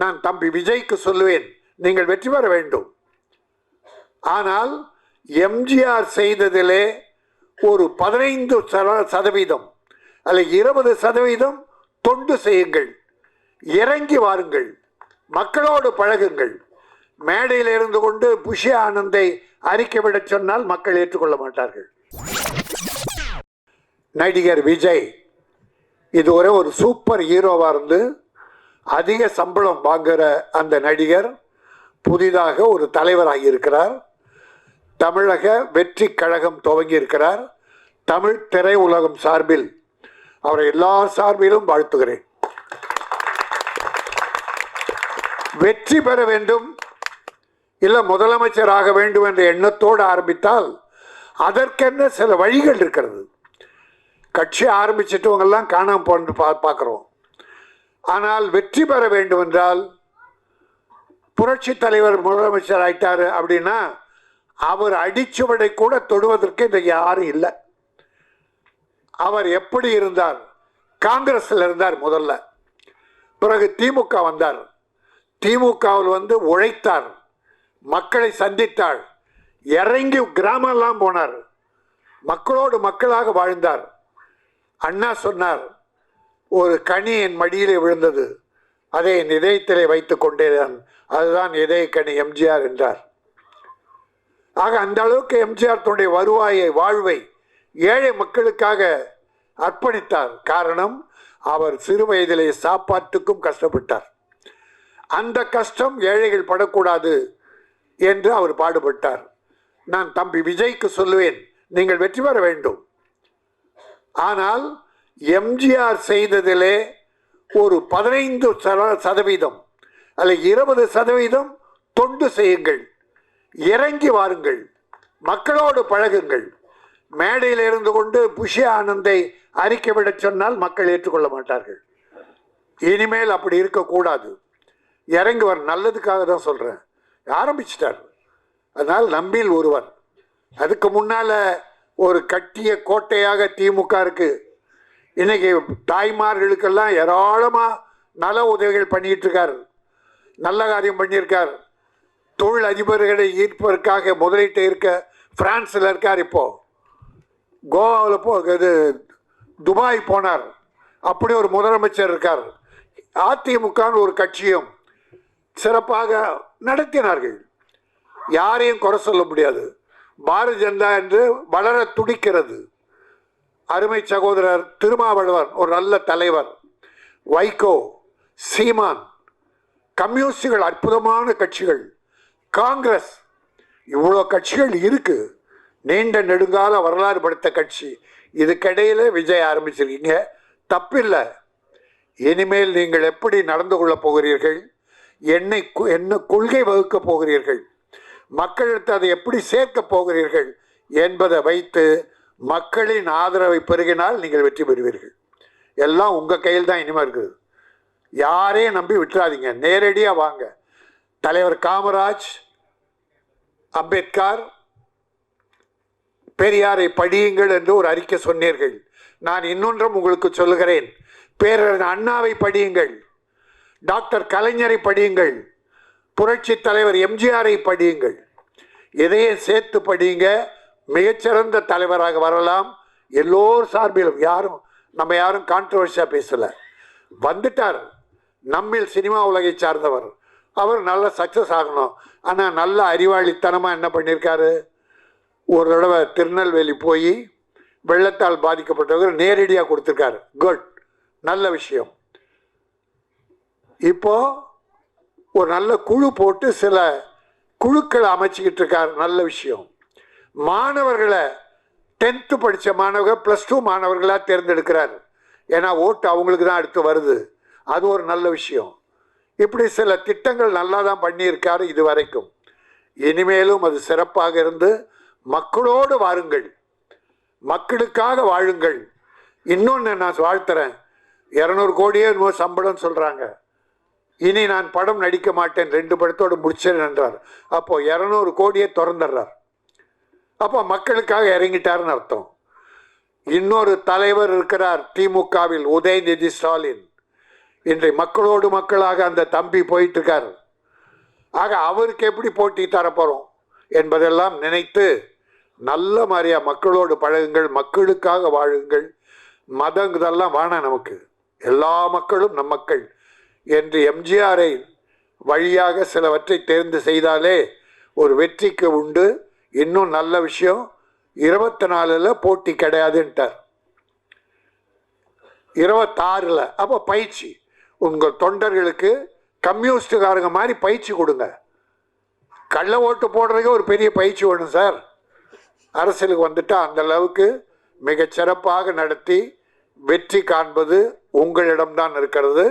நான் தம்பி விஜய்க்கு சொல்லுவேன், நீங்கள் வெற்றி பெற வேண்டும். ஆனால் எம்ஜிஆர் செய்ததிலே ஒரு 15% அல்ல 20% தொண்டு செய்யுங்கள், இறங்கி வாருங்கள், மக்களோடு பழகுங்கள். மேடையில் இருந்து கொண்டு புஷி ஆனந்தை அறிக்கை விட சொன்னால் மக்கள் ஏற்றுக்கொள்ள மாட்டார்கள். நடிகர் விஜய் இது ஒரு சூப்பர் ஹீரோவா இருந்து அதிக சம்பளம் வாங்குற அந்த நடிகர் புதிதாக ஒரு தலைவராகி இருக்கிறார். தமிழக வெற்றி கழகம் துவங்கி இருக்கிறார். தமிழ் திரை உலகம் சார்பில் அவரை எல்லா சார்பிலும் வாழ்த்துகிறேன். வெற்றி பெற வேண்டும், இல்லை முதலமைச்சராக வேண்டும் என்ற எண்ணத்தோடு ஆரம்பித்தால் அதற்கென்ன சில வழிகள் இருக்கிறது. கட்சி ஆரம்பிச்சிட்டவங்கெல்லாம் காணாம போன்னு பார்க்குறோம். ஆனால் வெற்றி பெற வேண்டும் என்றால் புரட்சி தலைவர் முதலமைச்சர் ஆயிட்டாரு அப்படின்னா அவர் அடிச்சுவடை கூட தொடுவதற்கு இன்றைக்கு யாரும் இல்லை. அவர் எப்படி இருந்தார்? காங்கிரஸில் இருந்தார் முதல்ல, பிறகு திமுக வந்தார். திமுகவில் உழைத்தார், மக்களை சந்தித்தார், இறங்கி கிராமம்லாம் போனார், மக்களோடு மக்களாக வாழ்ந்தார். அண்ணா சொன்னார், ஒரு கனி என் மடியிலே விழுந்தது, அதை என் இதயத்திலே வைத்துக் கொண்டேதான், அதுதான் இதய கனி எம்ஜிஆர் என்றார். ஆக அந்த அளவுக்கு எம்ஜிஆர் தன்னுடைய வருவாயை, வாழ்வை ஏழை மக்களுக்காக அர்ப்பணித்தார். காரணம், அவர் சிறு வயதிலே சாப்பாட்டுக்கும் கஷ்டப்பட்டார். அந்த கஷ்டம் ஏழைகள் படக்கூடாது என்று அவர் பாடுபட்டார். நான் தம்பி விஜய்க்கு சொல்லுவேன், நீங்கள் வெற்றி பெற வேண்டும். ஆனால் எம்ஜிஆர் செய்ததிலே ஒரு 15% அல்ல 20% தொண்டு செய்யுங்கள், இறங்கி வாருங்கள், மக்களோடு பழகுங்கள். மேடையில் இருந்து கொண்டு புஷி ஆனந்தை அறிக்கை விட சொன்னால் மக்கள் ஏற்றுக்கொள்ள மாட்டார்கள். இனிமேல் அப்படி இருக்கக்கூடாது. இறங்கி வர நல்லதுக்காக தான் சொல்கிறேன். ஆரம்பிச்சிட்டார். அதனால் நம்பில் ஒருவர். அதுக்கு முன்னால் ஒரு கட்டிய கோட்டையாக திமுக இருக்கு. இன்னைக்கு தாய்மார்களுக்கெல்லாம் ஏராளமாக நல உதவிகள் பண்ணிட்டு இருக்கார், நல்ல காரியம் பண்ணியிருக்கார். தொழில் அதிபர்களை ஈர்ப்பதற்காக முதலீட்டை இருக்க பிரான்ஸில் இருக்கார். இப்போ கோவாவில் துபாய் போனார். அப்படி ஒரு முதலமைச்சர் இருக்கார். அதிமுகன்னு ஒரு கட்சியும் சிறப்பாக நடத்தினார்கள். யாரையும் குறை சொல்ல முடியாது. பாரதிய ஜனதா என்று வளர துடிக்கிறது. அருமை சகோதரர் திருமாவளவன் ஒரு நல்ல தலைவர், வைகோ, சீமான், கம்யூனிஸ்டுகள் அற்புதமான கட்சிகள், காங்கிரஸ், இவ்வளோ கட்சிகள் இருக்கு. நீண்ட நெடுங்கால வரலாறு படுத்த கட்சி. இதுக்கிடையில் விஜய் ஆரம்பிச்சிருக்கீங்க, தப்பில்லை. இனிமேல் நீங்கள் எப்படி நடந்து கொள்ளப் போகிறீர்கள், என்ன கொள்கை வகுக்கப் போகிறீர்கள், மக்களிடத்து அதை எப்படி சேர்க்கப் போகிறீர்கள் என்பதை வைத்து மக்களின் ஆதரவை பெருகினால் நீங்கள் வெற்றி பெறுவீர்கள். எல்லாம் உங்கள் கையில் தான் இனிமேல் இருக்குது. யாரையும் நம்பி விட்டுறாதீங்க, நேரடியாக வாங்க. தலைவர் காமராஜ், அம்பேத்கர், பெரியாரை படியுங்கள் என்று ஒரு அறிக்கை சொன்னீர்கள். நான் இன்னொன்றும் உங்களுக்கு சொல்லுகிறேன், பேரறிஞர் அண்ணாவை படியுங்கள், டாக்டர் கலைஞரை படியுங்கள், புரட்சி தலைவர் எம்ஜிஆரை படியுங்கள். இதையும் சேர்த்து படியுங்க. மிகச்சிறந்த தலைவராக வரலாம். எல்லோர் சார்பிலும் நம்ம யாரும் கான்ட்ரவர்சியாக பேசலை. வந்துட்டார், நம்மில் சினிமா உலகை சார்ந்தவர். அவர் நல்ல சக்ஸஸ் ஆகணும். ஆனால் நல்ல அறிவாளித்தனமாக என்ன பண்ணியிருக்காரு, ஒரு தடவை திருநெல்வேலி போய் வெள்ளத்தால் பாதிக்கப்பட்டவர்கள் நேரடியாக கொடுத்துருக்காரு. குட், நல்ல விஷயம். இப்போ ஒரு நல்ல குழு போட்டு சில குழுக்களை அமைச்சிக்கிட்டு இருக்கார், நல்ல விஷயம். மாணவர்களை 10th படித்த மாணவர்கள் +2 மாணவர்களாக தேர்ந்தெடுக்கிறார். ஏன்னா ஓட்டு அவங்களுக்கு தான் அடுத்து வருது. அது ஒரு நல்ல விஷயம். இப்படி சில திட்டங்கள் நல்லா தான் பண்ணியிருக்காரு இது வரைக்கும். இனிமேலும் அது சிறப்பாக இருந்து மக்களோடு வாருங்கள், மக்களுக்காக வாழுங்கள். இன்னொன்று நான் வாழ்த்துறேன், 200 கோடியே சம்பளம் சொல்கிறாங்க. இனி நான் படம் நடிக்க மாட்டேன், 2 படத்தோடு முடிச்சேன் என்றார். அப்போ 200 கோடியை திறந்துடுறார். அப்போ மக்களுக்காக இறங்கிட்டாருன்னு அர்த்தம். இன்னொரு தலைவர் இருக்கிறார் திமுகவில், உதயநிதி ஸ்டாலின். இன்றை மக்களோடு மக்களாக அந்த தம்பி போயிட்டு இருக்கார். ஆக அவருக்கு எப்படி போட்டி தரப்போகிறோம் என்பதெல்லாம் நினைத்து நல்ல மாதிரியா மக்களோடு பழகுங்கள், மக்களுக்காக வாழுங்கள். மதம் இதெல்லாம் வேணாம், நமக்கு எல்லா மக்களும் நம் மக்கள் என்று எம்ஜிஆரை வழியாக சிலவற்றை தேர்ந்து செய்தாலே ஒரு வெற்றிக்கு உண்டு. இன்னும் நல்ல விஷயம், 24 போட்டி கிடையாதுன்ட்டார், 26. அப்போ பயிற்சி உங்கள் தொண்டர்களுக்கு கம்யூனிஸ்டுக்காரங்க மாதிரி பயிற்சி கொடுங்க. கள்ள ஓட்டு போடுறதுக்கு ஒரு பெரிய பயிற்சி வேணும் சார். அரசியலுக்கு வந்துட்டால் அந்த அளவுக்கு மிகச் சிறப்பாக நடத்தி வெற்றி காண்பது உங்களிடம்தான் இருக்கிறது.